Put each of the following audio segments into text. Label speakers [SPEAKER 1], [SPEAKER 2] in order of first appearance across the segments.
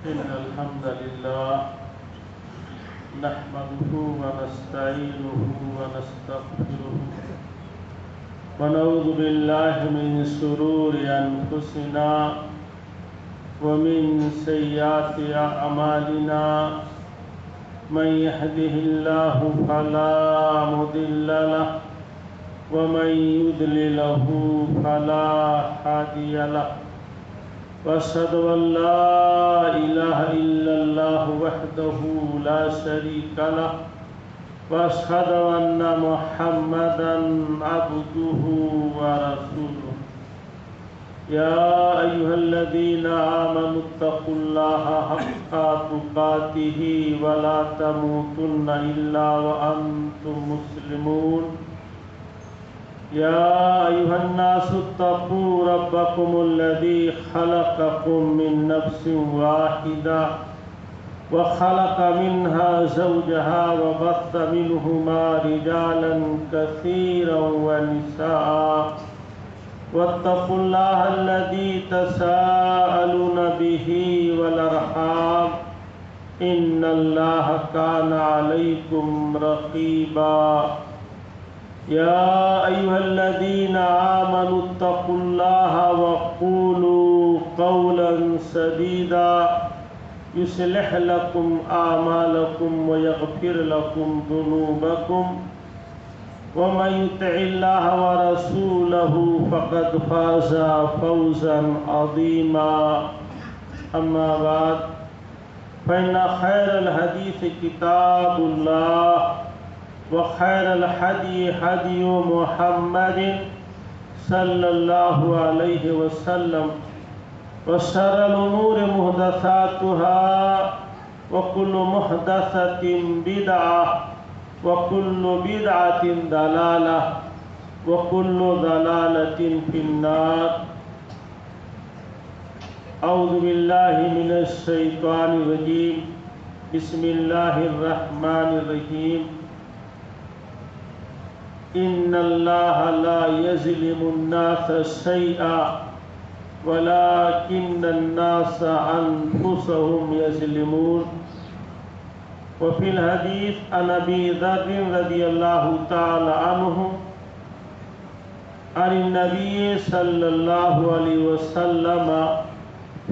[SPEAKER 1] إن الحمد لله نحمده ونستعينه ونستغفره ونعوذ بالله من شرور أنفسنا ومن سيئات أعمالنا من يهده الله فلا مضل له ومن يضلله فلا هادي له وأشهد أن لا إله إلا الله وحده لا شريك له وأشهد أن محمدا عبده ورسوله يا أيها الذين آمنوا اتقوا الله حق تقاته ولا تموتن إلا وأنتم مسلمون يا أيها الناس اتقوا ربكم الذي خلقكم من نفس واحدة وخلق منها زوجها وبث منهما رجالا كثيرا ونساء واتقوا الله الذي تساءلون به والأرحام إن الله كان عليكم رقيبا يا أيها الذين آمنوا اتقوا الله وقولوا قولا سديدا يصلح لكم أعمالكم ويغفر لكم ذنوبكم ومن يطع الله ورسوله فقد فاز فوزا عظيما أما بعد فإن خير الحديث كتاب الله وخير الهدي هدي محمد صلى الله عليه وسلم وشر الأمور محدثاتها وكل محدثة بدعة وكل بدعة ضلالة وكل ضلالة في النار أعوذ بالله من الشيطان الرجيم بسم الله الرحمن الرحيم إن الله لا يظلم الناس شيئا ولكن الناس أنفسهم يظلمون وفي الحديث عن أبي ذر رضي الله تعالى عنه عن النبي صلى الله عليه وسلم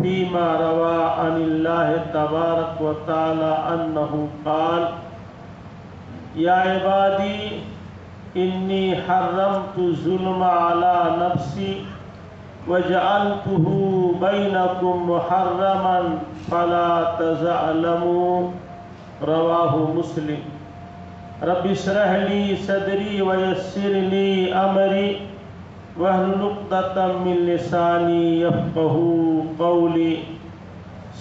[SPEAKER 1] فيما روى عن الله تبارك وتعالى أنه قال يا عبادي إني حرمت الظلم على نفسي وجعلته بينكم محرما فلا تظالموا رواه مسلم رب اشرح لي صدري ويسر لي أمري واحلل عقدة من لساني يفقهوا قولي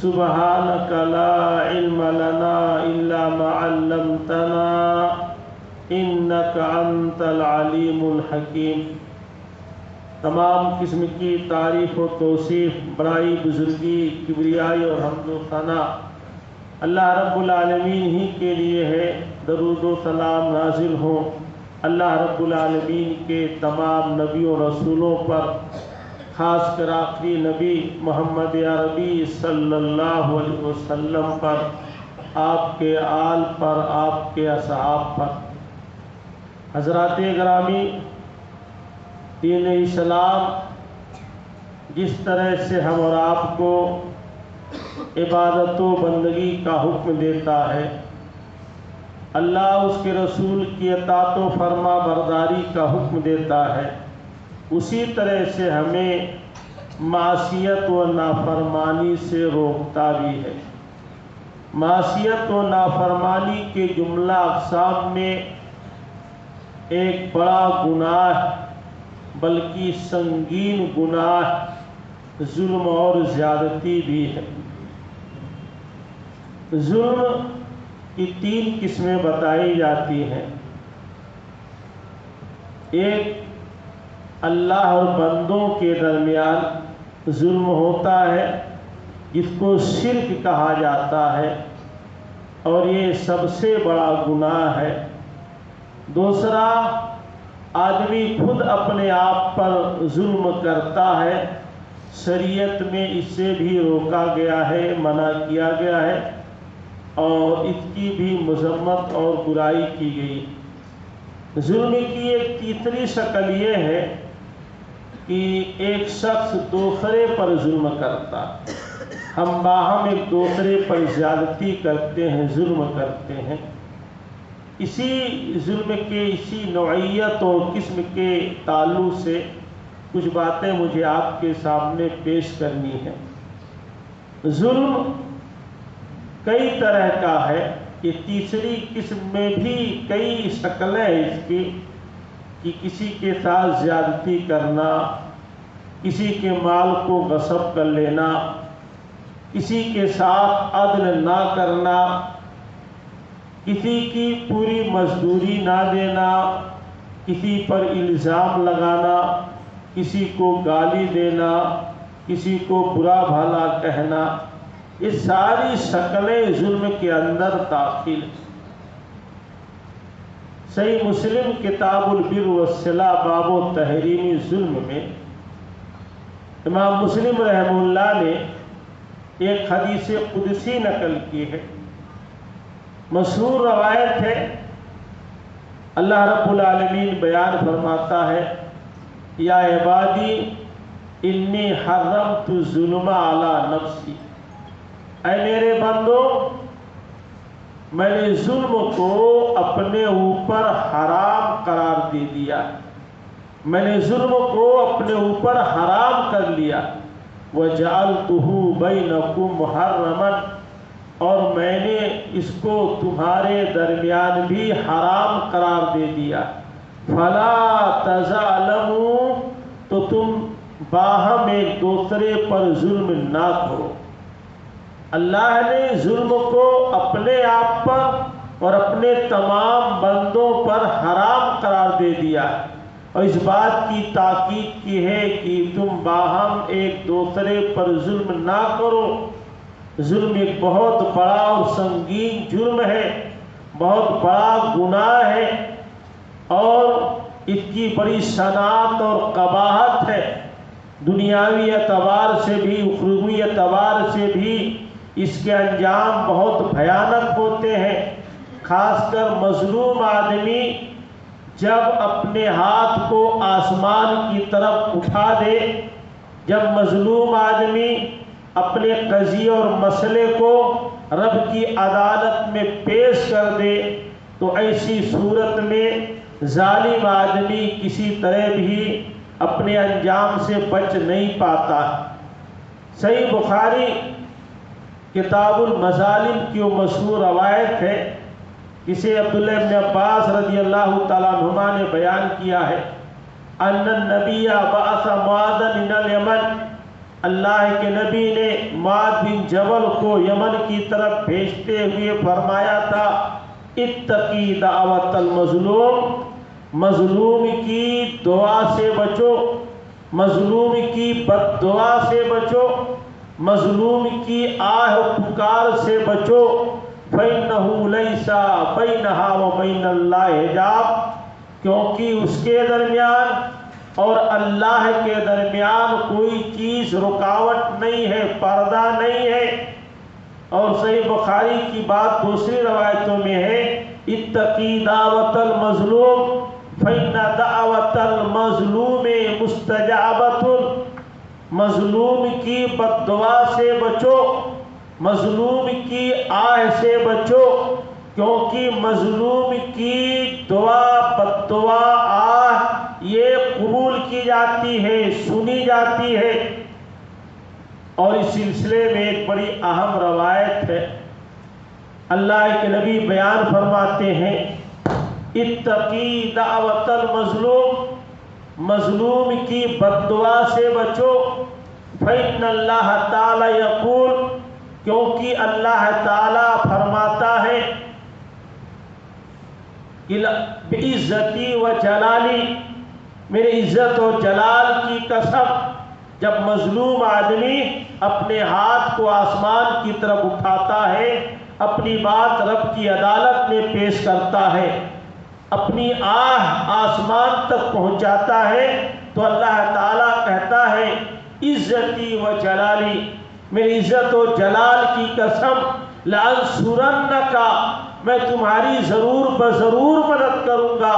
[SPEAKER 1] سبحانك لا علم لنا إلا ما علمتنا انک انت العلیم الحکیم۔ تمام قسم کی تعریف و توصیف، بڑائی، بزرگی، کبریائی اور حمد و ثنا اللہ رب العالمین ہی کے لیے ہے۔ درود و سلام نازل ہوں اللہ رب العالمین کے تمام نبیوں رسولوں پر، خاص کر آخری نبی محمد عربی صلی اللہ علیہ وسلم پر، آپ کے آل پر، آپ کے اصحاب پر۔ حضرات گرامی، دین اسلام جس طرح سے ہم اور آپ کو عبادت و بندگی کا حکم دیتا ہے، اللہ اس کے رسول کی اطاعت و فرما برداری کا حکم دیتا ہے، اسی طرح سے ہمیں معصیت و نافرمانی سے روکتا بھی ہے۔ معصیت و نافرمانی کے جملہ اقسام میں ایک بڑا گناہ بلکہ سنگین گناہ ظلم اور زیادتی بھی ہے۔ ظلم کی 3 قسمیں بتائی جاتی ہیں۔ ایک اللہ اور بندوں کے درمیان ظلم ہوتا ہے جس کو شرک کہا جاتا ہے، اور یہ سب سے بڑا گناہ ہے۔ دوسرا، آدمی خود اپنے آپ پر ظلم کرتا ہے، شریعت میں اس سے بھی روکا گیا ہے، منع کیا گیا ہے اور اس کی بھی مذمت اور برائی کی گئی۔ ظلم کی ایک تیسری شکل یہ ہے کہ ایک شخص دوسرے پر ظلم کرتا، ہم باہم ایک دوسرے پر زیادتی کرتے ہیں، ظلم کرتے ہیں۔ اسی ظلم کے اسی نوعیت اور قسم کے تعلق سے کچھ باتیں مجھے آپ کے سامنے پیش کرنی ہیں۔ ظلم کئی طرح کا ہے، یہ تیسری قسم میں بھی کئی شکلیں ہیں اس کی، کہ کسی کے ساتھ زیادتی کرنا، کسی کے مال کو غصب کر لینا، کسی کے ساتھ عدل نہ کرنا، کسی کی پوری مزدوری نہ دینا، کسی پر الزام لگانا، کسی کو گالی دینا، کسی کو برا بھلا کہنا، یہ ساری شکلیں ظلم کے اندر داخل ہیں۔ صحیح مسلم کتاب البر والصلہ باب تحریم ظلم میں امام مسلم رحمہ اللہ نے ایک حدیث قدسی نقل کی ہے، مشہور روایت ہے۔ اللہ رب العالمین بیان فرماتا ہے، یا عبادی انی حرمت الظلم علی نفسی، اے میرے بندو میں نے ظلم کو اپنے اوپر حرام قرار دے دیا، میں نے ظلم کو اپنے اوپر حرام کر لیا، وَجَعَلْتُهُ بَيْنَكُمْ مُحَرَّمًا، اور میں نے اس کو تمہارے درمیان بھی حرام قرار دے دیا، فَلَا تَظَالِمُوا، تو تم باہم ایک دوسرے پر ظلم نہ کرو۔ اللہ نے ظلم کو اپنے آپ پر اور اپنے تمام بندوں پر حرام قرار دے دیا، اور اس بات کی تاکید کی ہے کہ تم باہم ایک دوسرے پر ظلم نہ کرو۔ ظلم ایک بہت بڑا اور سنگین جرم ہے، بہت بڑا گناہ ہے، اور اس کی بڑی شناعت اور قباحت ہے۔ دنیاوی اعتبار سے بھی، اخروی اعتبار سے بھی اس کے انجام بہت بھیانک ہوتے ہیں۔ خاص کر مظلوم آدمی جب اپنے ہاتھ کو آسمان کی طرف اٹھا دے، جب مظلوم آدمی اپنے قضیے اور مسئلے کو رب کی عدالت میں پیش کر دے، تو ایسی صورت میں ظالم آدمی کسی طرح بھی اپنے انجام سے بچ نہیں پاتا۔ صحیح بخاری کتاب المظالم کی وہ مشہور روایت ہے جسے عبداللہ ابن عباس رضی اللہ تعالیٰ عنہما نے بیان کیا ہے، ان النبی بعث معاذ من الیمن، اللہ کے نبی نے معاذ بن جبل کو یمن کی طرف بھیجتے ہوئے فرمایا تھا، اتقی دعوت المظلوم، مظلوم کی دعا سے بچو، مظلوم کی بد دعا سے بچو، مظلوم کی آہ و پکار سے بچو، فَإِنَّهُ لَيْسَ بَيْنَهَا وَبَيْنَ اللَّهِ حجاب، کیونکہ اس کے درمیان اور اللہ کے درمیان کوئی چیز رکاوٹ نہیں ہے، پردہ نہیں ہے۔ اور صحیح بخاری کی بات دوسری روایتوں میں ہے، اتقی دعوت المظلوم فَإِنَّ دَعْوَةَ الْمَظْلُومِ مُسْتَجَابَةٌ، مظلوم کی بد دعا سے بچو، مظلوم کی آہ سے بچو، کیونکہ مظلوم کی دعا، بد دعا، آہ یہ قبول کی جاتی ہے، سنی جاتی ہے۔ اور اس سلسلے میں ایک بڑی اہم روایت ہے، اللہ کے نبی بیان فرماتے ہیں، اتقی دعوت المظلوم، مظلوم کی بد دعا سے بچو، فإن اللہ تعالی یقول، کیونکہ اللہ تعالی فرماتا ہے، بعزتی و جلالی، میرے عزت و جلال کی قسم، جب مظلوم آدمی اپنے ہاتھ کو آسمان کی طرف اٹھاتا ہے، اپنی بات رب کی عدالت میں پیش کرتا ہے، اپنی آہ آسمان تک پہنچاتا ہے، تو اللہ تعالیٰ کہتا ہے، عزتی و جلالی، میری عزت و جلال کی قسم، لانصرنک، میں تمہاری ضرور بضرور مدد کروں گا،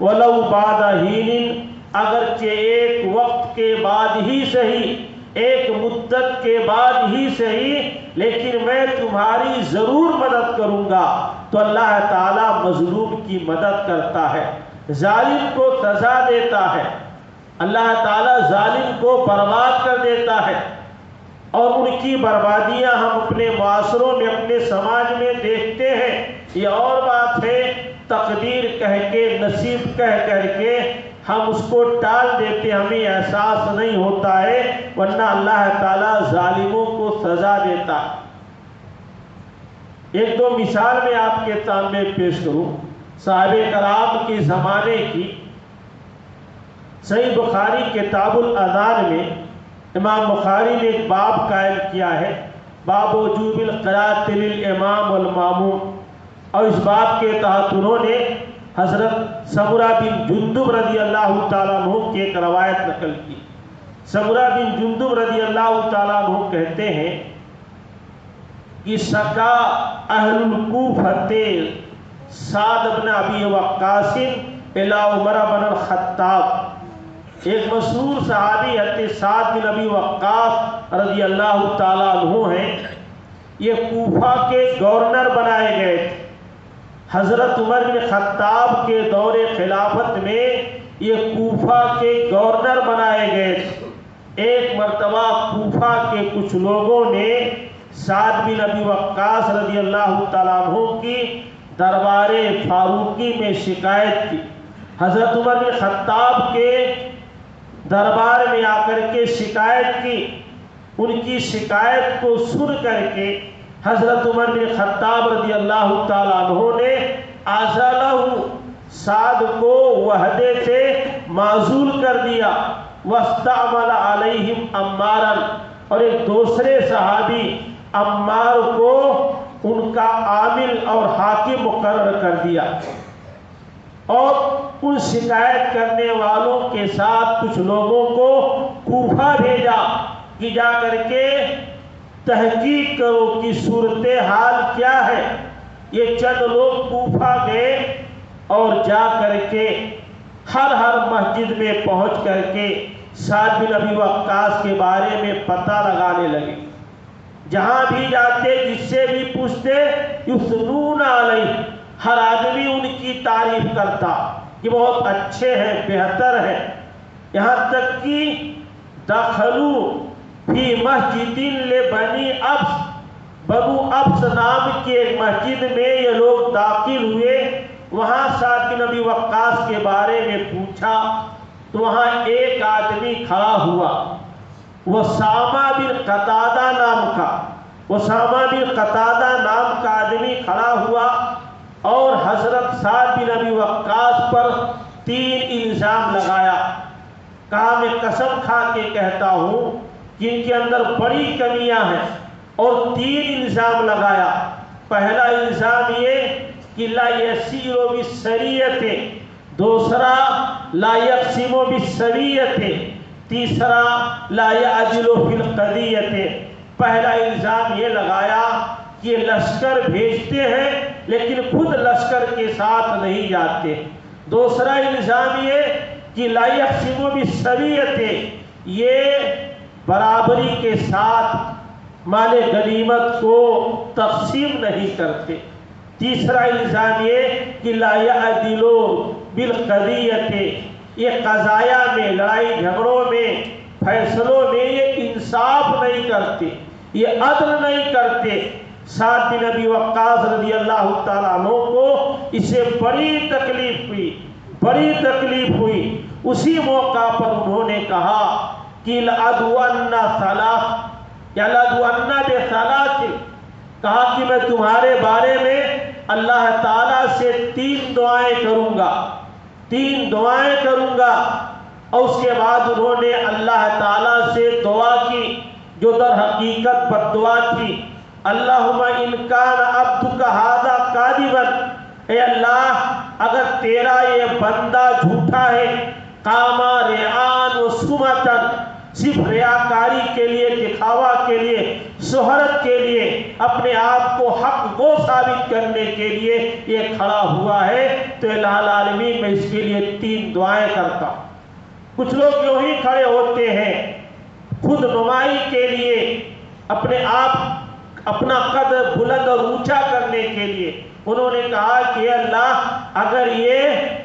[SPEAKER 1] ولو بعد حین، اگرچہ ایک وقت کے بعد ہی صحیح، ایک مدت کے بعد ہی صحیح، لیکن میں تمہاری ضرور مدد کروں گا۔ تو اللہ تعالیٰ مظلوم کی مدد کرتا ہے، ظالم کو سزا دیتا ہے، اللہ تعالیٰ ظالم کو برباد کر دیتا ہے، اور ان کی بربادیاں ہم اپنے معاشروں میں، اپنے سماج میں دیکھتے ہیں۔ یہ اور بات ہے، تقدیر کہہ کے، نصیب کہہ کے ہم اس کو ٹال دیتے، ہمیں احساس نہیں ہوتا ہے، ورنہ اللہ تعالیٰ ظالموں کو سزا دیتا ہے۔ ایک دو مثال میں آپ کے سامنے پیش کروں، صحابہ کرام کے زمانے کی۔ صحیح بخاری کتاب الاذان میں امام بخاری نے ایک باب قائم کیا ہے، باب وجوب القراءۃ للامام والماموم، اور اس باب کے تحت انہوں نے حضرت سمرہ بن جندب رضی اللہ تعالیٰ عنہ کی ایک روایت نقل کی۔ سمرہ بن جندب رضی اللہ تعالیٰ عنہ کہتے ہیں کہ سکا اہل الکوفۃ سعد بن ابی وقاص الی عمر بن الخطاب، ایک مشہور صحابی حضرت سعد بن ابی وقاص رضی اللہ تعالیٰ عنہ ہیں، یہ کوفہ کے گورنر بنائے گئے تھے۔ حضرت عمر بن خطاب کے دور خلافت میں یہ کوفہ کے گورنر بنائے گئے تھے۔ ایک مرتبہ کوفہ کے کچھ لوگوں نے سعد بن ابی وقاص رضی اللہ تعالیٰ عنہ کی دربار فاروقی میں شکایت کی۔ حضرت عمر بن خطاب کے دربار میں آ کر کے شکایت کی۔ ان کی شکایت کو سن کر کے حضرت عمر بن خطاب رضی اللہ تعالیٰ عنہ نے عزلہ، سعد کو وحدے سے معزول کر دیا، واستعمل علیہم عمارا، اور ایک دوسرے صحابی عمار کو ان کا عامل اور حاکم مقرر کر دیا، اور ان شکایت کرنے والوں کے ساتھ کچھ لوگوں کو کوفہ بھیجا کہ جا کر کے تحقیق کرو کہ صورتحال کیا ہے۔ یہ چند لوگ کوفہ گئے اور جا کر کے ہر مسجد میں پہنچ کر کے سعد بن ابی وقاص کے بارے میں پتہ لگانے لگے۔ جہاں بھی جاتے، جس سے بھی پوچھتے، یثنون علیہ، ہر آدمی ان کی تعریف کرتا کہ بہت اچھے ہیں، بہتر ہیں، یہاں تک کہ دخلوا فی مسجد لبنی ابس، بنو ابس نام کی ایک مسجد میں یہ لوگ داخل ہوئے۔ وہاں سعد بن ابی وقاص کے بارے میں پوچھا تو وہاں ایک آدمی کھڑا ہوا، اسامہ بن قتادہ نام کا آدمی کھڑا ہوا، اور حضرت سعد بن ابی وقاص پر 3 الزام لگایا۔ کہا میں قسم کھا کے کہتا ہوں کہ ان کے اندر بڑی کمیاں ہیں، اور 3 الزام لگایا۔ پہلا الزام یہ کہ لا یسیر بالسریۃ، دوسرا لا یقسم بالسویۃ، تیسرا لا یعجل فی القضیۃ۔ پہلا الزام یہ لگایا کہ یہ لشکر بھیجتے ہیں لیکن خود لشکر کے ساتھ نہیں جاتے۔ دوسرا الزام یہ کہ لا یقسم بالسویۃ، یہ برابری کے ساتھ مال غنیمت کو تقسیم نہیں کرتے۔ تیسرا الزام یہ کہ لا یعدل بالقضیۃ، یہ قضایا میں، لڑائی جھگڑوں میں، فیصلوں میں یہ انصاف نہیں کرتے، یہ عدل نہیں کرتے۔ سعد بن ابی وقاص رضی اللہ تعالیٰ عنہ کو اسے بڑی تکلیف ہوئی۔ اسی موقع پر انہوں نے کہا کہ لأدعون بثلاث، کہا کہ میں تمہارے بارے میں اللہ تعالیٰ سے 3 دعائیں کروں گا۔ اور اس کے بعد انہوں نے اللہ تعالیٰ سے دعا کی جو در حقیقت بد دعا تھی۔ اللہم ان کان عبدک ھذا کاذبا، اے اللہ اگر تیرا یہ بندہ جھوٹا ہے، قام ریعان و سمعتا، صرف ریاکاری کے لیے، دکھاوا کے لیے، شہرت کے لیے، اپنے آپ کو حق کو ثابت کرنے کے لیے یہ کھڑا ہوا ہے، تو الہ العالمین میں اس کے لیے 3 دعائیں کرتا ہوں۔ کچھ لوگ یوں ہی کھڑے ہوتے ہیں خود نمائی کے لیے، اپنے آپ اپنا قد بلند اور اونچا کرنے کے لیے۔ انہوں نے کہا کہ اللہ اگر یہ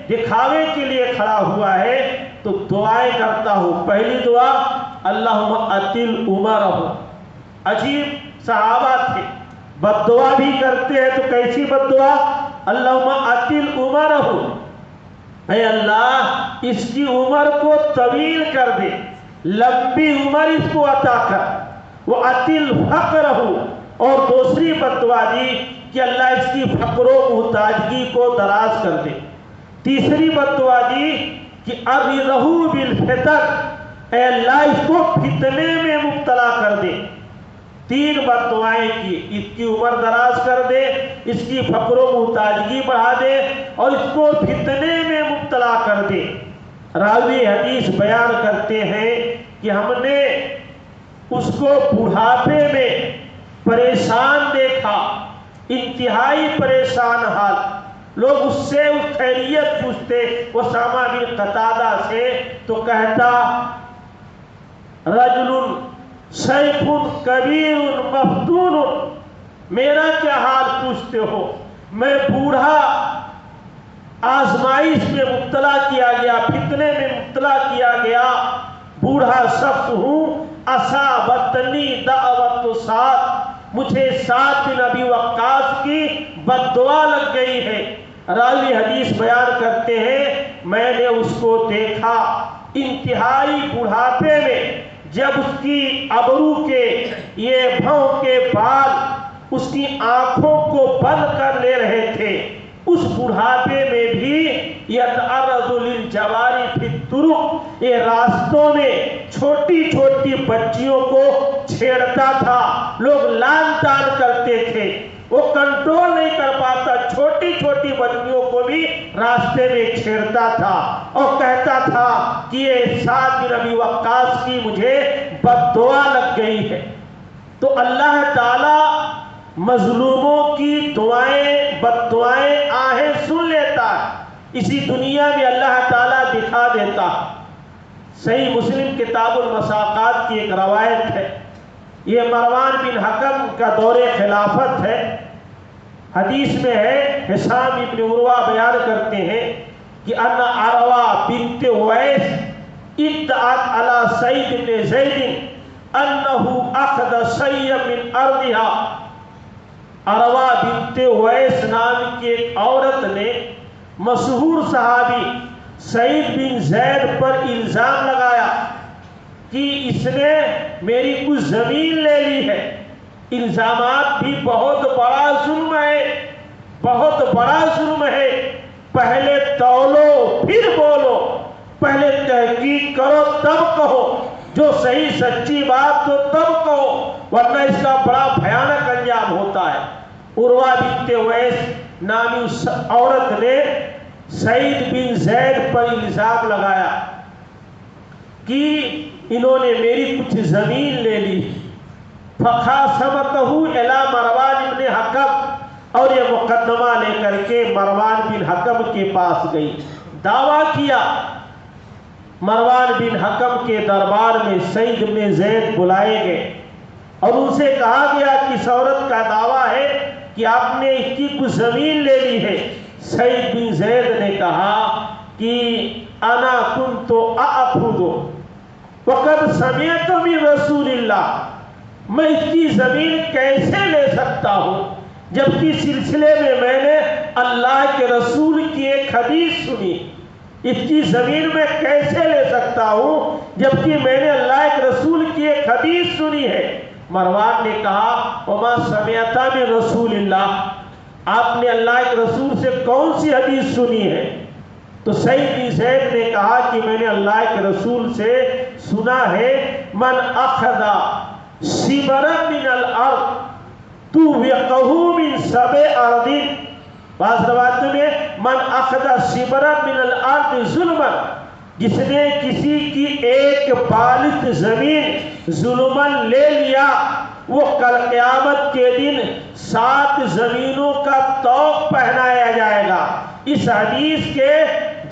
[SPEAKER 1] دکھاوے کے لیے کھڑا ہوا ہے تو دعائیں کرتا ہوں۔ پہلی دعا اللہم اطل عمرہ۔ عجیب صحابہ تھے، بد دعا بھی کرتے ہیں تو کیسی بد دعا؟ اللہم اطل عمرہ، اے اللہ اس کی عمر کو طویل کر دے، لمبی عمر اس کو عطا کر۔ وہ اطل فقرہ، اور دوسری بد دعا دی کہ اللہ اس کی فقر و محتاجگی کو دراز کر دے۔ تیسری بد دعا دی کہ ارزہ بالفتن، اے اللہ اس کو فتنے میں مبتلا کر دے۔ 3 بد دعائیں کی، اس کی عمر دراز کر دے، اس کی فقر و محتاجگی بڑھا دے، اور اس کو فتنے میں مبتلا کر دے۔ راوی حدیث بیان کرتے ہیں کہ ہم نے اس کو بڑھاپے میں پریشان دیکھا، انتہائی پریشان حال۔ لوگ اس سے خیریت پوچھتے اسامہ بن قتادہ سے تو کہتا رجل شیخ کبیر مفتون، میرا کیا حال پوچھتے ہو؟ میں بوڑھا، آزمائش میں مبتلا کیا گیا، فتنے میں مبتلا کیا گیا، بوڑھا شخص ہوں۔ اصابتنی دعوت سعد، مجھے سعد بن ابی وقاص کی بد دعا لگ گئی ہے۔ راوی حدیث بیان کرتے ہیں میں نے اس کو دیکھا انتہائی بڑھاپے میں، جب اس کی ابرو کے یہ بھوں کے بال اس کی آنکھوں کو بند کر لے رہے تھے، اس بڑھاپے میں بھی یتعرض للجواری فی الطرق، یہ راستوں میں چھوٹی چھوٹی بچیوں کو چھیڑتا تھا، لوگ لان تان کرتے تھے، وہ کنٹرول نہیں کر پاتا، چھوٹی چھوٹی بچیوں کو بھی راستے میں چھیڑتا تھا، اور کہتا تھا کہ یہ سعد بن ابی وقاص کی مجھے بد دعا لگ گئی ہے۔ تو اللہ تعالی مظلوموں کی دعائیں، بد دعائیں آہیں سن لیتا ہے، اسی دنیا میں اللہ تعالیٰ دکھا دیتا ہے۔ صحیح مسلم کتاب المساقات کی ایک روایت ہے، یہ مروان بن حکم کا دور خلافت ہے۔ حدیث میں ہے، ہشام ابن عروہ بیان کرتے ہیں کہ ان عروہ بنت اویس ادعت علی سعید بن زید انہو اخذ شیئا من ارضها۔ عروہ بنت اویس نام کی ایک عورت نے مشہور صحابی سعید بن زید پر الزام لگایا کہ اس نے میری کچھ زمین لے لی ہے۔ الزامات بھی بہت بڑا ظلم ہے، بہت بڑا ظلم ہے۔ پہلے تولو پھر بولو، پہلے تحقیق کرو تب کہو، جو صحیح سچی بات تو تب کہو، ورنہ اس کا بڑا بھیانک انجام ہوتا ہے۔ عروہ بنت اویس نامی اس عورت نے سعید بن زید پر الزام لگایا کہ انہوں نے میری کچھ زمین لے لی۔ فخاصمتہ الی مروان بن حکم، اور یہ مقدمہ لے کر کے مروان بن حکم کے پاس گئی، دعویٰ کیا۔ مروان بن حکم کے دربار میں سعید بن زید بلائے گئے اور ان سے کہا گیا کہ اس عورت کا دعویٰ ہے کہ آپ نے اس کی کچھ زمین لے لی ہے۔ سعید بن زید نے کہا کہ انا کنت اخذ وقد سمعت من رسول اللہ، میں اس کی زمین کیسے لے سکتا ہوں جبکہ سلسلے میں نے اللہ کے رسول کی ایک حدیث سنی۔ اس کی زمین میں کیسے لے سکتا ہوں جبکہ میں نے اللہ کے رسول کی ایک حدیث سنی ہے۔ مروان نے کہا وما سمعت من رسول اللہ، آپ نے اللہ کے رسول سے کون سی حدیث سنی ہے؟ تو سعید بن زید نے کہا کہ میں نے اللہ کے رسول سے سنا ہے من اخذ شبرا من الارض توبقہ من 7 ارض، بعض روایتوں میں من اخذ شبرا من الارض ظلما، جس نے کسی کی ایک بالغ زمین ظلماً لے لیا وہ کل قیامت کے دن 7 زمینوں کا طوق پہنایا جائے گا۔ اس حدیث کے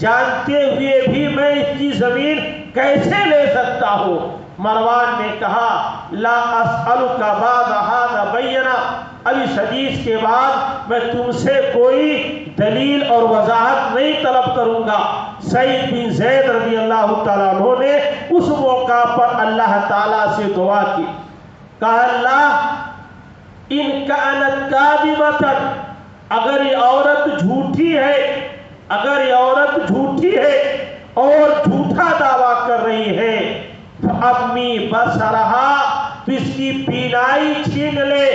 [SPEAKER 1] جانتے ہوئے بھی میں اس کی زمین کیسے لے سکتا ہوں؟ مروان نے کہا لا اسألک بعد ھذا بینا، اب اس حدیث کے بعد میں تم سے کوئی دلیل اور وضاحت نہیں طلب کروں گا۔ سعید بن زید رضی اللہ تعالیٰ عنہ نے اس موقع پر اللہ تعالیٰ سے دعا کی، کہا اللہ ان کانت کاذبۃ، اگر یہ عورت جھوٹی ہے، اگر یہ عورت جھوٹی ہے اور جھوٹا دعویٰ کر رہی ہے، فَأَمِّي بَصَرَهَا، تو اس کی بینائی چھین لے،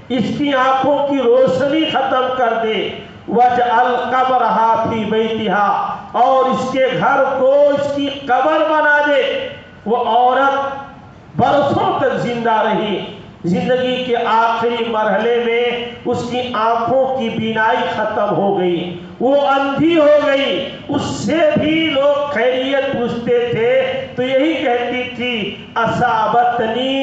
[SPEAKER 1] اس کی آنکھوں کی روشنی ختم کر دے، وَاجْعَلْ قَبْرَهَا فِي بَيْتِهَا، اور اس کے گھر کو اس کی قبر بنا دے۔ وہ عورت برسوں تک زندہ رہی، زندگی کے آخری مرحلے میں اس کی آنکھوں کی بینائی ختم ہو گئی، وہ اندھی ہو گئی۔ اس سے بھی لوگ خیریت پوچھتے تھے تو یہی کہتی تھی اصابتنی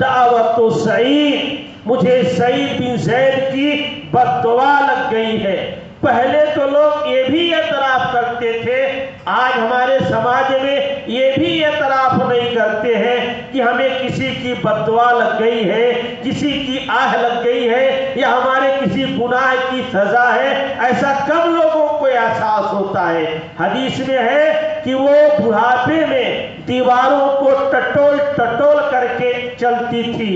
[SPEAKER 1] دعوت سعید، مجھے سعید بن زید کی بد دعا لگ گئی ہے۔ پہلے تو لوگ یہ بھی اعتراف کرتے تھے، آج ہمارے سماج میں یہ بھی اعتراف نہیں کرتے ہیں کہ ہمیں کسی کی بد دعا لگ گئی ہے، کسی کی آہ لگ گئی ہے، یا ہمارے کسی گناہ کی سزا ہے۔ ایسا کم لوگوں کو احساس ہوتا ہے۔ حدیث میں ہے کہ وہ بڑھاپے میں دیواروں کو ٹٹول ٹٹول کر کے چلتی تھی۔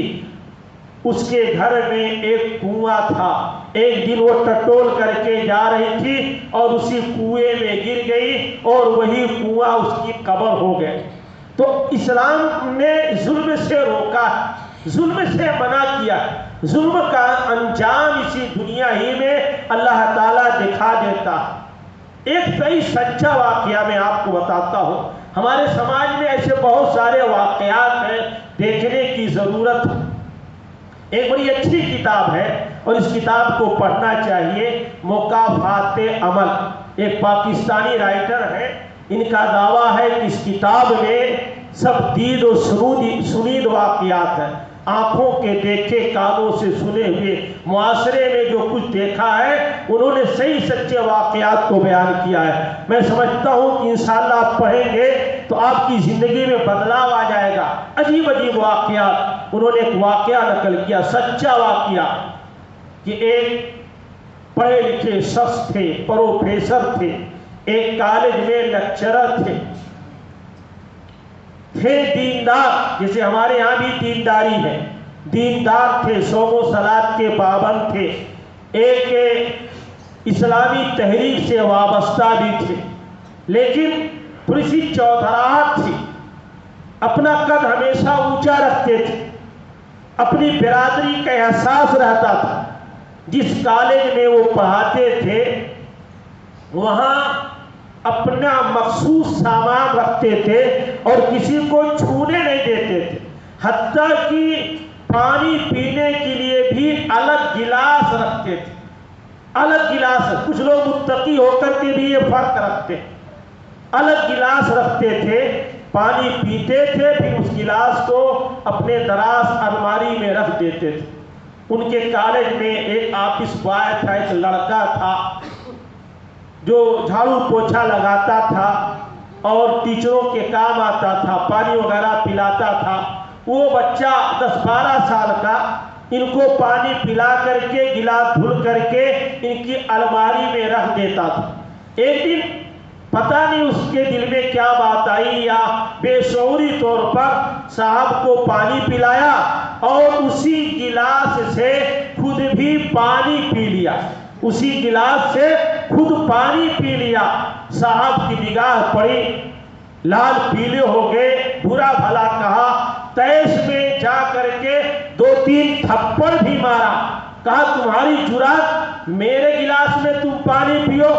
[SPEAKER 1] اس کے گھر میں ایک کنواں تھا، ایک دن وہ ٹٹول کر کے جا رہی تھی اور اسی کنویں میں گر گئی اور وہی کنواں اس کی قبر ہو گئے۔ تو اسلام نے ظلم سے روکا، ظلم سے منع کیا۔ ظلم کا انجام اسی دنیا ہی میں اللہ تعالیٰ دکھا دیتا۔ ایک صحیح سچا واقعہ میں آپ کو بتاتا ہوں، ہمارے سماج میں ایسے بہت سارے واقعات ہیں، دیکھنے کی ضرورت ہے۔ ایک بڑی اچھی کتاب ہے اور اس کتاب کو پڑھنا چاہیے، مکافات عمل، ایک پاکستانی رائٹر ہے، ان کا دعویٰ ہے کہ اس کتاب میں سب دید و سنید واقعات ہیں، آنکھوں کے دیکھے کانوں سے سنے ہوئے، معاشرے میں جو کچھ دیکھا ہے انہوں نے صحیح سچے واقعات کو بیان کیا ہے۔ میں سمجھتا ہوں کہ انشاءاللہ آپ پڑھیں گے تو آپ کی زندگی میں بدلاؤ آ جائے گا۔ عجیب عجیب واقعات، انہوں نے ایک واقعہ نقل کیا، سچا واقعہ، کہ ایک پڑھے لکھے شخص تھے، پروفیسر تھے، ایک کالج میں لیکچرر تھے دیندار، جیسے ہمارے ہاں بھی دینداری ہے، دیندار تھے، صوم و صلاۃ کے پابند تھے، ایک اسلامی تحریک سے وابستہ بھی تھے، لیکن تھوڑی سی چودھراہٹ تھی، اپنا قد ہمیشہ اونچا رکھتے تھے، اپنی برادری کا احساس رہتا تھا۔ جس کالج میں وہ پڑھاتے تھے وہاں اپنا مخصوص سامان رکھتے تھے اور کسی کو چھونے نہیں دیتے تھے، حتیٰ کہ پانی پینے کے لیے بھی الگ گلاس رکھتے تھے، الگ گلاس۔ کچھ لوگ متقی ہو کر کے بھی یہ فرق رکھتے، الگ گلاس رکھتے تھے، پانی پیتے تھے، پھر اس گلاس کو اپنے دراز الماری میں رکھ دیتے تھے۔ ان کے کالج میں ایک آفس بوائے تھا، ایک لڑکا تھا جو جھاڑو پوچھا لگاتا تھا اور ٹیچروں کے کام آتا تھا، پانی وغیرہ پلاتا تھا۔ وہ بچہ 10-12 سال کا ان کو پانی پلا کر کے گلاس دھل کر کے ان کی الماری میں رکھ دیتا تھا۔ ایک دن پتہ نہیں اس کے دل میں کیا بات آئی، یا بے شعوری طور پر صاحب کو پانی پلایا اور اسی گلاس سے خود بھی پانی پی لیا، اسی گلاس سے خود پانی پی لیا۔ صاحب کی نگاہ پڑی، لال پیلے ہو گئے، برا بھلا کہا، تیش میں جا کر کے 2-3 تھپڑ بھی مارا، کہا تمہاری جرات میرے گلاس میں تم پانی پیو،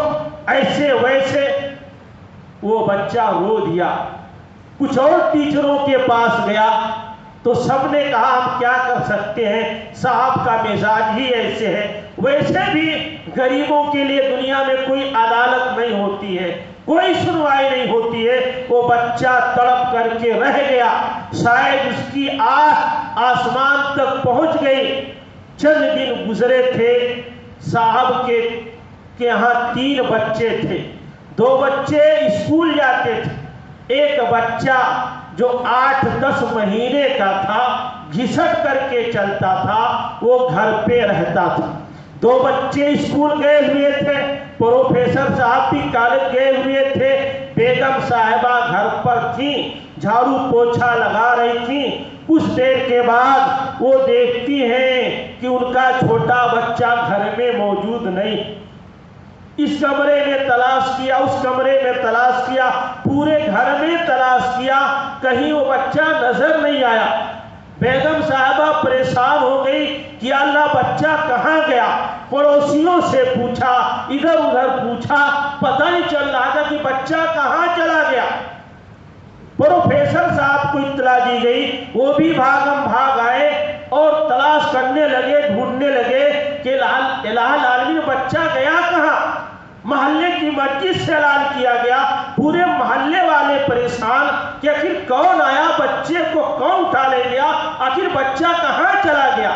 [SPEAKER 1] ایسے ویسے۔ وہ بچہ رو دیا، کچھ اور ٹیچروں کے پاس گیا تو سب نے کہا ہم کیا کر سکتے ہیں، صاحب کا مزاج ہی ایسے ہے۔ ویسے بھی غریبوں کے لیے دنیا میں کوئی عدالت نہیں ہوتی ہے، کوئی سنوائی نہیں ہوتی ہے۔ وہ بچہ تڑپ کر کے رہ گیا، شاید اس کی آہ آسمان تک پہنچ گئی۔ چند دن گزرے تھے، صاحب کے یہاں 3 بچے تھے، 2 بچے اسکول جاتے تھے، ایک بچہ جو 8-10 مہینے کا تھا، گھسٹ کر کے چلتا تھا، وہ گھر پہ رہتا تھا۔ 2 بچے اسکول گئے ہوئے تھے، پروفیسر صاحب بھی کالج گئے ہوئے تھے، بیگم صاحبہ گھر پر تھیں، جھاڑو پوچھا لگا رہی تھیں۔ کچھ دیر کے بعد وہ دیکھتی ہیں کہ ان کا چھوٹا بچہ گھر میں موجود نہیں۔ اس کمرے میں تلاش کیا، اس کمرے میں تلاش کیا، پورے گھر میں تلاش کیا، کہیں وہ بچہ نظر نہیں آیا۔ بیگم صاحبہ پریشان ہو گئی کہ یا اللہ بچہ کہاں گیا؟ پڑوسیوں سے پوچھا، ادھر ادھر پوچھا، پتہ نہیں چل رہا تھا کہ بچہ کہاں چلا گیا۔ پروفیسر صاحب کو اطلاع دی گئی، وہ بھی بھاگم بھاگ آئے اور تلاش کرنے لگے، ڈھونڈنے لگے کہ الہ العالمین بچہ گیا کہاں؟ محلے کی مسجد سے اعلان کیا گیا، پورے محلے والے پریشان کہ آخر کون آیا، بچے کو کون اٹھا لے گیا، آخر بچہ کہاں چلا گیا۔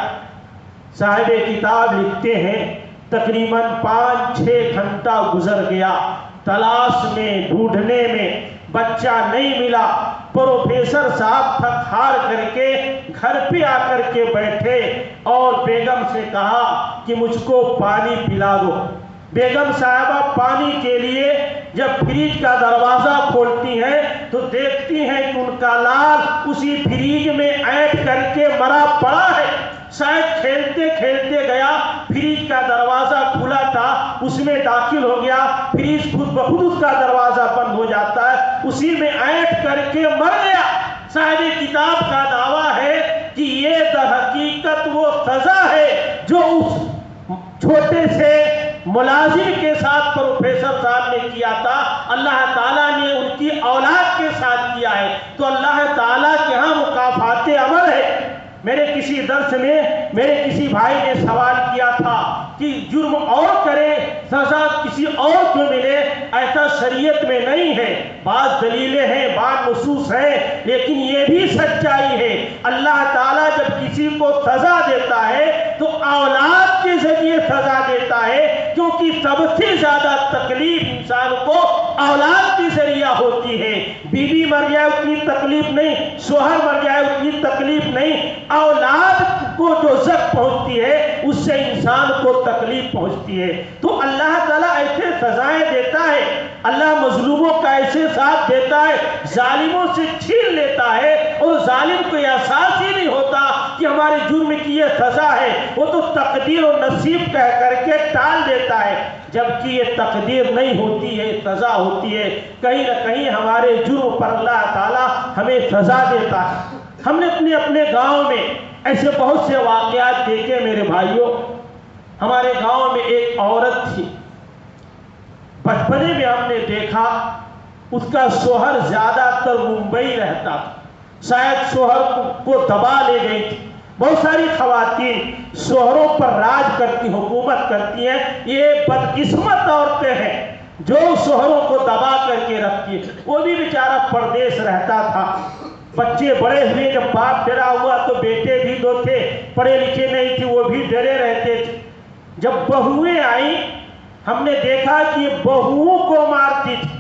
[SPEAKER 1] صاحب کتاب لکھتے ہیں تقریباً 5-6 گھنٹہ گزر گیا، تلاش میں، ڈھونڈنے میں، بچہ نہیں ملا۔ پروفیسر صاحب تھک ہار کر کے گھر پہ آ کر کے بیٹھے اور بیگم سے کہا کہ مجھ کو پانی پلا دو۔ بیگم صاحبہ پانی کے لیے جب فریج کا دروازہ کھولتی ہیں تو دیکھتی ہیں کہ ان کا لال اسی فریج میں اینٹ کر کے مرا پڑا ہے۔ شاید کھیلتے کھیلتے گیا، فریج کا دروازہ کھلا تھا، اس میں داخل ہو گیا، فریج خود بخود اس کا دروازہ بند ہو جاتا ہے، اسی میں اینٹ کر کے مر گیا۔ صاحب کتاب کا دعویٰ ہے کہ یہ در حقیقت وہ سزا ہے جو اس چھوٹے سے ملازم کے ساتھ پروفیسر صاحب نے کیا تھا، اللہ تعالیٰ نے ان کی اولاد کے ساتھ کیا ہے۔ تو اللہ تعالیٰ کے ہاں مکافات عمل ہے۔ میرے کسی درس میں میرے کسی بھائی نے سوال کیا تھا کہ جرم اور کرے سزا کسی اور کو ملے، ایسا شریعت میں نہیں ہے۔ بعض دلیلیں ہیں، بعض نصوص ہیں، لیکن یہ بھی سچائی ہے اللہ تعالیٰ جب کسی کو سزا دیتا ہے تو اولاد کے ذریعے سزا دیتا ہے، کیونکہ سب سے زیادہ تکلیف انسان کو اولاد کے ذریعہ ہوتی ہے۔ بیوی مر جائے اتنی تکلیف نہیں، شوہر مر جائے اتنی تکلیف نہیں، اولاد کو جو زخم پہنچتی ہے اس سے انسان کو تکلیف پہنچتی ہے۔ تو اللہ تعالیٰ ایسے سزائیں دیتا ہے، اللہ مظلوموں کا ایسے ساتھ دیتا ہے، ظالموں سے چھین لیتا ہے، اور ظالم کو یہ احساس ہی نہیں ہوتا کہ ہمارے جرم کی یہ سزا ہے، وہ تو تقدیر و نصیب کہہ کر کے ٹال دیتا ہے، جبکہ یہ تقدیر نہیں ہوتی ہے، سزا ہوتی ہے۔ کہیں نہ کہیں ہمارے جرم پر اللہ تعالیٰ ہمیں سزا دیتا ہے۔ ہم نے اپنے گاؤں میں ایسے بہت سے واقعات دیکھے میرے بھائیوں۔ ہمارے گاؤں میں ایک عورت تھی، بچپنے میں ہم نے دیکھا اس کا شوہر زیادہ تر ممبئی رہتا تھا، شاید شوہر کو دبا لے گئی تھی۔ بہت ساری خواتین شوہروں پر راج کرتی، حکومت کرتی ہیں، یہ بدقسمت عورتیں ہیں جو شوہروں کو دبا کر کے رکھتی ہیں۔ وہ بھی بیچارہ پردیس رہتا تھا، بچے بڑے ہوئے، جب باپ ڈرا ہوا تو بیٹے بھی 2 تھے، پڑھے لکھے نہیں تھے، وہ بھی ڈرے رہتے تھے۔ جب بہویں آئیں ہم نے دیکھا کہ یہ بہوؤں کو مارتی تھی،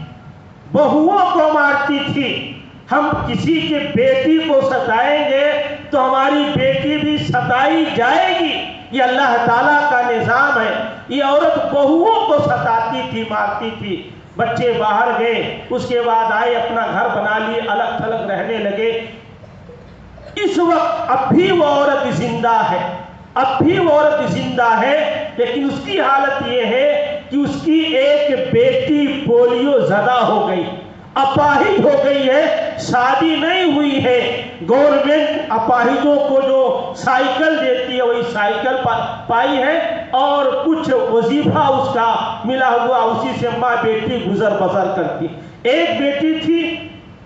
[SPEAKER 1] بہوؤں کو مارتی تھی۔ ہم کسی کے بیٹی کو ستائیں گے تو ہماری بیٹی بھی ستائی جائے گی، یہ اللہ تعالیٰ کا نظام ہے۔ یہ عورت بہوؤں کو ستاتی تھی، مارتی تھی۔ بچے باہر گئے، اس کے بعد آئے، اپنا گھر بنا لیے، الگ تھلگ رہنے لگے۔ اس وقت اب بھی وہ عورت زندہ ہے، اب بھی وہ عورت زندہ ہے، لیکن اس کی حالت یہ ہے کہ اس کی ایک بیٹی پولیو زدہ ہو گئی، اپاہج ہو گئی ہے، شادی نہیں ہوئی ہے۔ گورنمنٹ اپاہجوں کو جو سائیکل دیتی ہے وہی سائیکل پائی ہے، اور کچھ وظیفہ اس کا ملا ہوا، اسی سے ماں بیٹی گزر بسر کرتی۔ ایک بیٹی تھی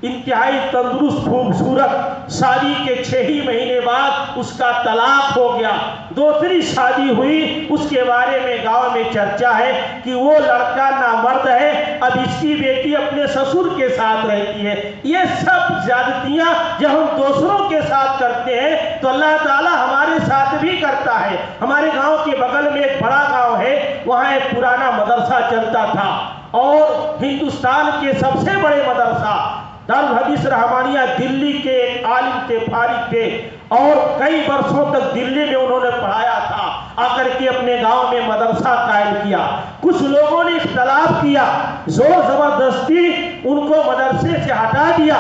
[SPEAKER 1] انتہائی تندرست، خوبصورت، شادی کے 6 ہی مہینے بعد اس کا طلاق ہو گیا، دوسری شادی ہوئی، اس کے بارے میں گاؤں میں چرچا ہے کہ وہ لڑکا نامرد ہے، اب اس کی بیٹی اپنے سسر کے ساتھ رہتی ہے۔ یہ سب زیادتیاں جب ہم دوسروں کے ساتھ کرتے ہیں تو اللہ تعالیٰ ہمارے ساتھ بھی کرتا ہے۔ ہمارے گاؤں کے بغل میں ایک بڑا گاؤں ہے، وہاں ایک پرانا مدرسہ چلتا تھا، اور ہندوستان کے سب سے بڑے مدرسہ دارالحدیث رحمانیہ دلی کے ایک عالم تھے، فارغ تھے، اور کئی برسوں تک دلی میں انہوں نے پڑھایا تھا۔ آ کر کے اپنے گاؤں میں مدرسہ قائم کیا۔ کچھ لوگوں نے اختلاف کیا، زور زبردستی ان کو مدرسے سے ہٹا دیا۔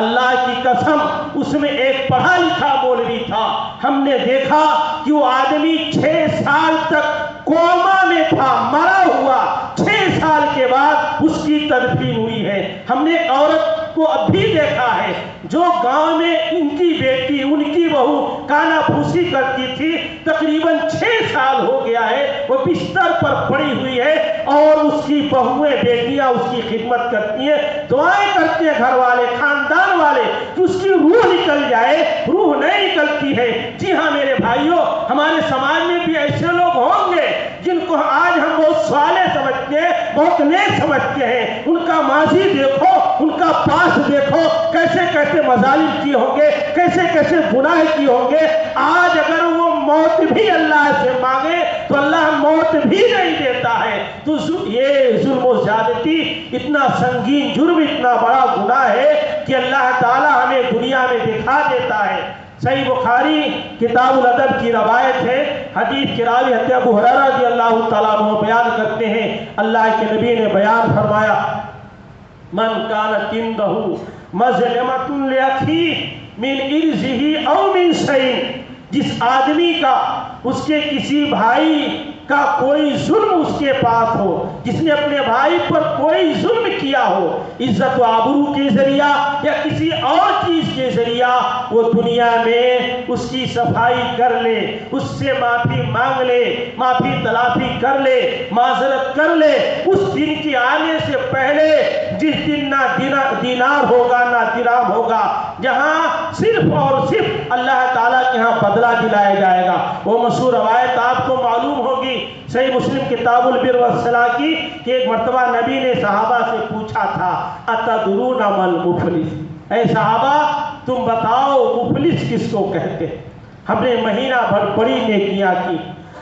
[SPEAKER 1] اللہ کی قسم اس میں ایک پڑھا لکھا مولوی تھا، ہم نے دیکھا کہ وہ آدمی 6 سال تک کوما میں تھا، مرا ہوا، 6 سال کے بعد اس کی تدفین ہوئی ہے۔ ہم نے عورت کو اب بھی دیکھا ہے جو گاؤں میں ان کی بیٹی، ان کی بہو کانا پھوسی کرتی تھی، تقریباً 6 سال ہو گیا ہے، وہ بستر پر پڑی ہوئی ہے، اور اس کی بہویں بیٹیاں اس کی خدمت کرتی ہیں، دعائیں کرتے ہیں گھر والے، خاندان والے، کہ اس کی روح نکل جائے، روح نہیں نکلتی ہے۔ جی ہاں میرے بھائیوں، ہمارے سماج میں بھی ایسے لوگ ہوں گے جن کو آج ہم بہت صالح سمجھتے ہیں، بہت نیک سمجھتے ہیں۔ ان کا ماضی دیکھو، ان کا پاس دیکھو، کیسے کیسے مظالم کیے ہوں گے، کیسے کیسے گناہ کیے ہوں گے۔ آج اگر وہ موت بھی اللہ سے مانگے تو اللہ موت بھی نہیں دیتا ہے۔ تو یہ ظلم و زیادتی اتنا سنگین جرم، اتنا بڑا گناہ ہے کہ اللہ تعالیٰ ہمیں دنیا میں دکھا دیتا ہے۔ صحیح بخاری کتاب الادب کی روایت ہے، حدیث کے راوی حضرت ابو ہریرہ رضی اللہ تعالیٰ عنہ بیان کرتے ہیں، اللہ کے نبی نے بیان فرمایا، من کانت عندہ مظلمۃ لاخیہ من عرضہ او من شیء، جس آدمی کا اس کے کسی بھائی کا کوئی ظلم اس کے پاس ہو، جس نے اپنے بھائی پر کوئی ظلم کیا ہو، عزت و آبرو کے ذریعہ یا کسی اور چیز کے ذریعہ، وہ دنیا میں اس کی صفائی کر لے، اس سے معافی مانگ لے، معافی تلافی کر لے، معذرت کر لے۔ اس دن کے آنے سے پہلے، جس دن نہ دینار ہوگا نہ درہم ہوگا، جہاں صرف اور صرف اللہ تعالیٰ کے ہاں بدلہ دلایا جائے گا۔ وہ مشہور روایت آپ کو معلوم ہوگی، صحیح مسلم کتاب البر والصلاح کی، کہ ایک مرتبہ نبی نے صحابہ سے پوچھا تھا، اتدرون ما المفلس، اے صحابہ تم بتاؤ مفلس کس کو کہتے ہیں؟ ہم نے مہینہ بھر بڑی نیکیاں کی،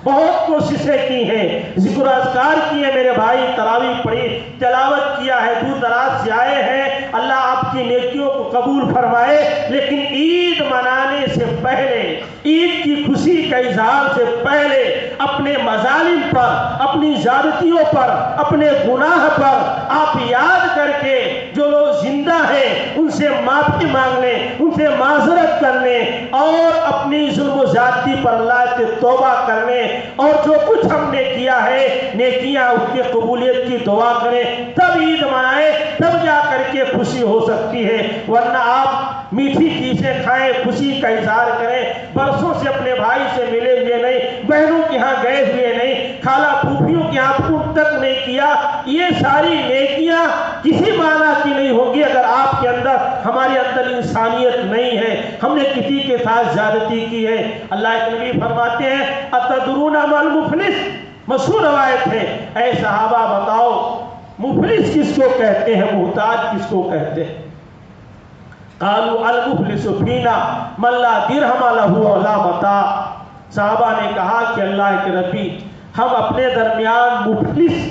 [SPEAKER 1] بہت کوششیں کی ہیں، ذکر و اذکار کیے میرے بھائی، تراویح پڑھی، تلاوت کیا ہے، دور دراز سے آئے ہیں، اللہ آپ کی نیکیوں کو قبول فرمائے، لیکن عید منانے سے پہلے، عید کی خوشی کا اظہار سے پہلے، اپنے مظالم پر، اپنی زیادتیوں پر، اپنے گناہ پر آپ یاد کر کے جو لوگ زندہ ہیں ان سے معافی مانگنے، ان سے معذرت کرنے، اور اپنی ظلم و زیادتی پر اللہ سے توبہ کرنے، اور جو کچھ ہم نے کیا ہے نیکیاں اس کی قبولیت کی دعا کریں، تب عید منائیں، تب جا کر کے خوشی ہو سکتی ہے۔ ورنہ آپ میٹھی چیزیں کھائیں، خوشی کا اظہار کریں، برسوں سے اپنے بھائی سے ملے ہوئے نہیں، بہنوں کے ہاں گئے ہوئے نہیں، خالہ پھوپھیوں کے ہاں فون تک نہیں کیا، یہ ساری نیکیاں کسی معنی کی نہیں ہوگی اگر آپ کے اندر، ہمارے اندر انسانیت نہیں ہے، ہم نے کسی کے ساتھ زیادتی کی ہے۔ اللہ کے نبی فرماتے ہیں، اتدرون ما المفلس، مشہور روایت ہے، اے صحابہ بتاؤ مفلس کس کو کہتے ہیں، محتاج کس کو کہتے ہیں؟ قالوا المفلس فینا من لا درہم لہ ولا متاع، صحابہ نے کہا کہ اللہ کے نبی، ہم اپنے درمیان مفلس،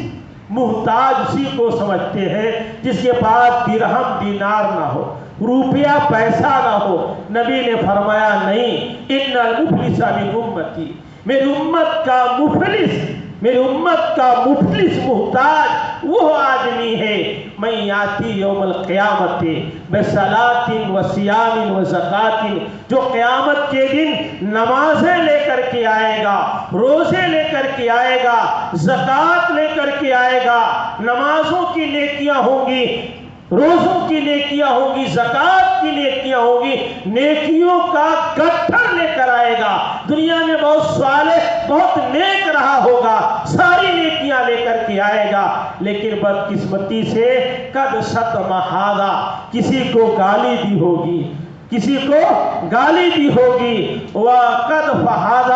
[SPEAKER 1] محتاج اسی کو سمجھتے ہیں جس کے پاس درہم دینار نہ ہو، روپیہ پیسہ نہ ہو۔ نبی نے فرمایا نہیں، ان المفلس من امتی، میری امت کا مفلس، میری امت کا مفلس محتاج وہ آدمی ہے، من یاتی یوم القیامت بصلاۃ و صیام و زکوٰۃ، جو قیامت کے دن نمازیں لے کر کے آئے گا، روزے لے کر کے آئے گا، زکوٰۃ لے کر کے آئے گا، نمازوں کی نیکیاں ہوں گی، روزوں کی نیکیاں ہوں گی، زکوٰۃ کی نیکیاں ہوں گی، نیکیوں کا گٹھڑ لے کر آئے گا، دنیا میں بہت صالح، بہت نیک رہا ہوگا، ساری نیکیاں لے کر کے آئے گا، لیکن بدقسمتی سے قد شتم ھذا، کسی کو گالی دی ہوگی، کسی کو گالی دی ہوگی، وَقَدْ فَحَادَ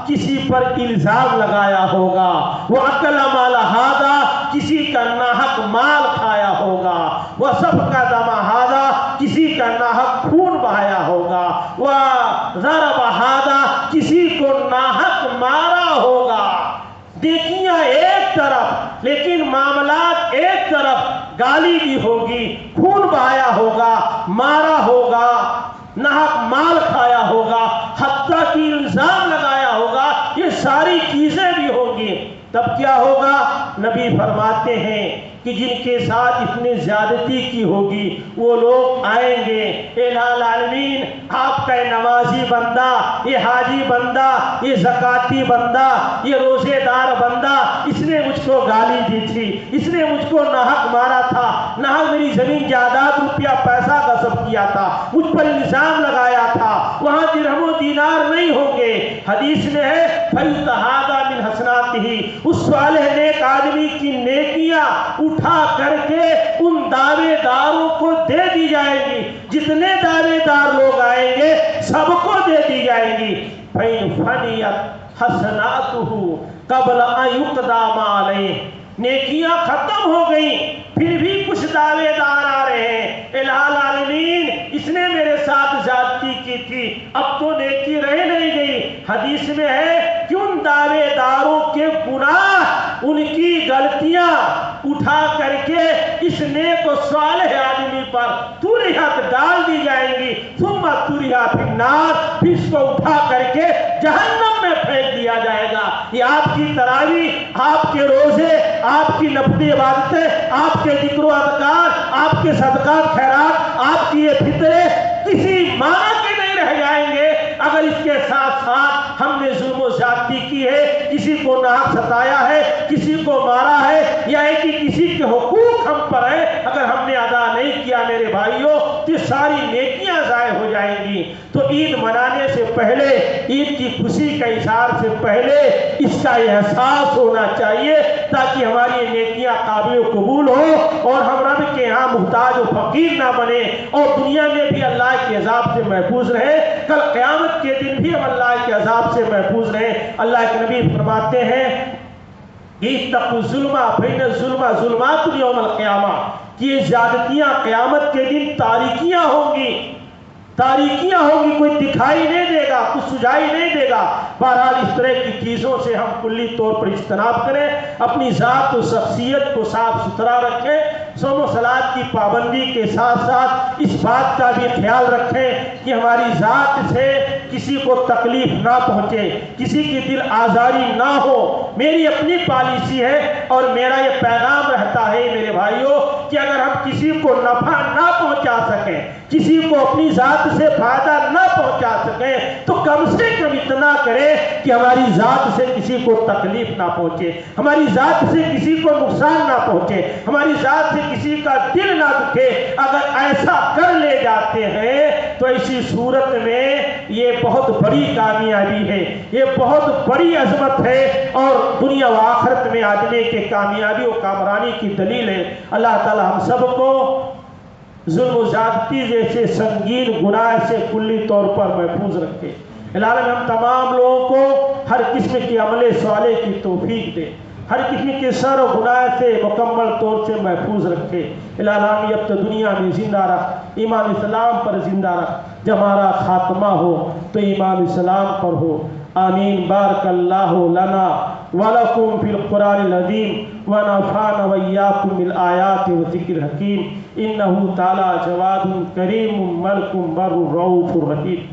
[SPEAKER 1] کسی پر الزام لگایا ہوگا، وَأَكَلَ مَالَ هَذَا کسی کا ناحق مال کھایا ہوگا، وَسَفْكَ دَمَ هَذَا کسی کا ناحق خون بہایا ہوگا، وَضَرَبَ هَذَا کسی کو ناحق مارا ہوگا۔ دیکھیاں ایک طرف لیکن معاملات ایک طرف، گالی دی ہوگی، خون بہایا ہوگا، مارا ہوگا، ناحق مال کھایا ہوگا، حتیٰ کہ الزام لگایا ہوگا، یہ ساری چیزیں بھی ہوں گی۔ تب کیا ہوگا؟ نبی فرماتے ہیں کہ جن کے ساتھ اتنی زیادتی کی ہوگی وہ لوگ آئیں گے، الہ العالمین آپ کا نمازی بندہ، یہ حاجی بندہ، یہ زکاتی بندہ، یہ روزے دار بندہ، اس نے مجھ کو گالی دی تھی، اس نے مجھ کو ناحق مارا تھا، ناحق میری زمین جائیداد روپیہ پیسہ غصب کیا تھا، مجھ پر الزام لگایا تھا، وہاں درہم و دینار نہیں ہوں گے۔ حدیث میں ہے فَيُتَحَادَ مِنْ حَسَنَاتِهِ اس صالح نیک آدمی کی نیکیاں اٹھا کر کے ان دعوے داروں کو دے دی جائیں گی، جتنے دعوے دار لوگ آئیں گے سب کو دے دی جائیں گی۔ فَإِنْ فَنِيَتْ حَسَنَاتُهُ قَبْلَ أَنْ يُقْضَى مَا عَلَيْهِ نیکیاں ختم ہو گئیں، پھر بھی کچھ دعوے دار آ رہے ہیں، الہ العالمین اس نے میرے ساتھ زیادتی کی تھی، اب تو نیکی رہ نہیں گئی۔ حدیث میں ہے کہ ان دعوے داروں کے گناہ، ان کی غلطیاں اٹھا کر کے اس نیک و صالح آدمی پر طُرحت ڈال دی جائیں گی، ثم طُرح فی النار پھر اس کو اٹھا کر کے جہنم میں پھینک دیا جائے گا۔ یہ آپ کی تراویح، آپ کے روزے، آپ کی نفلی عبادتیں، آپ کے ذکر و اذکار، آپ کے صدقات خیرات، آپ کی یہ فطرے کسی معنی کے نہیں رہ جائیں گے اگر اس کے ساتھ ساتھ ہم نے ظلم و زیادتی کی ہے، کسی کو ناحق ستایا ہے، کسی کو مارا ہے، یا ہے کہ کسی کے حقوق ہم پر ہیں اگر ہم نے ادا نہیں کیا میرے بھائیوں تو ساری نیکیاں ضائع ہو جائیں گی۔ تو عید منانے سے پہلے، عید کی خوشی کا اظہار سے پہلے اس کا احساس ہونا چاہیے تاکہ ہماری نیکیاں قابل قبول ہو اور ہم رب کے ہاں محتاج و فقیر نہ بنے اور دنیا میں بھی اللہ کے عذاب سے محفوظ رہے، کل قیامت کے دن بھی ہم اللہ کے عذاب سے محفوظ رہے۔ اللہ کے نبی فرماتے ہیں اتقوا الظلم فإن الظلم ظلمات یوم القیامہ کہ یہ زیادتیاں قیامت کے دن تاریکیاں ہوں گی، تاریکیاں ہوں گی، کوئی دکھائی نہیں دے گا، کچھ سجائی نہیں دے گا۔ بہرحال اس طرح کی چیزوں سے ہم کلی طور پر اجتناب کریں، اپنی ذات و شخصیت کو صاف ستھرا رکھیں، صوم و صلاۃ کی پابندی کے ساتھ ساتھ اس بات کا بھی خیال رکھیں کہ ہماری ذات سے کسی کو تکلیف نہ پہنچے، کسی کی دل آزاری نہ ہو۔ میری اپنی پالیسی ہے اور میرا یہ پیغام رہتا ہے میرے بھائیوں کہ اگر ہم کسی کو نفع نہ پہنچا سکیں، کسی کو اپنی ذات سے فائدہ نہ پہنچا سکیں تو کم سے کم اتنا کریں کہ ہماری ذات سے کسی کو تکلیف نہ پہنچے، ہماری ذات سے کسی کو نقصان نہ پہنچے، ہماری ذات سے کسی کا دل نہ دکھے۔ اگر ایسا کر لے جاتے ہیں تو ایسی صورت میں یہ بہت بڑی کامیابی ہے، یہ بہت بڑی عظمت ہے اور دنیا و آخرت میں آدمی کے کامیابی و کامرانی کی دلیل ہے۔ اللہ تعالی ہم سب کو ظلم و زیادتی جیسے سنگین گناہ سے کلی طور پر محفوظ رکھے۔ الہی ہم تمام لوگوں کو ہر قسم کی عمل صالح کی توفیق دے، ہر قسم کے شر و گناہ سے مکمل طور سے محفوظ رکھے۔ الہی اب تو دنیا میں زندہ رکھ، ایمان اسلام پر زندہ رکھ، جب ہمارا خاتمہ ہو تو ایمان اسلام پر ہو۔ آمین۔ بارک اللہ لنا ولکم فی القرآن العظیم ونفعنا وإیاکم بالآیات والذکر الحکیم، انہ تعالی جواد کریم ملک بر رؤوف رحیم۔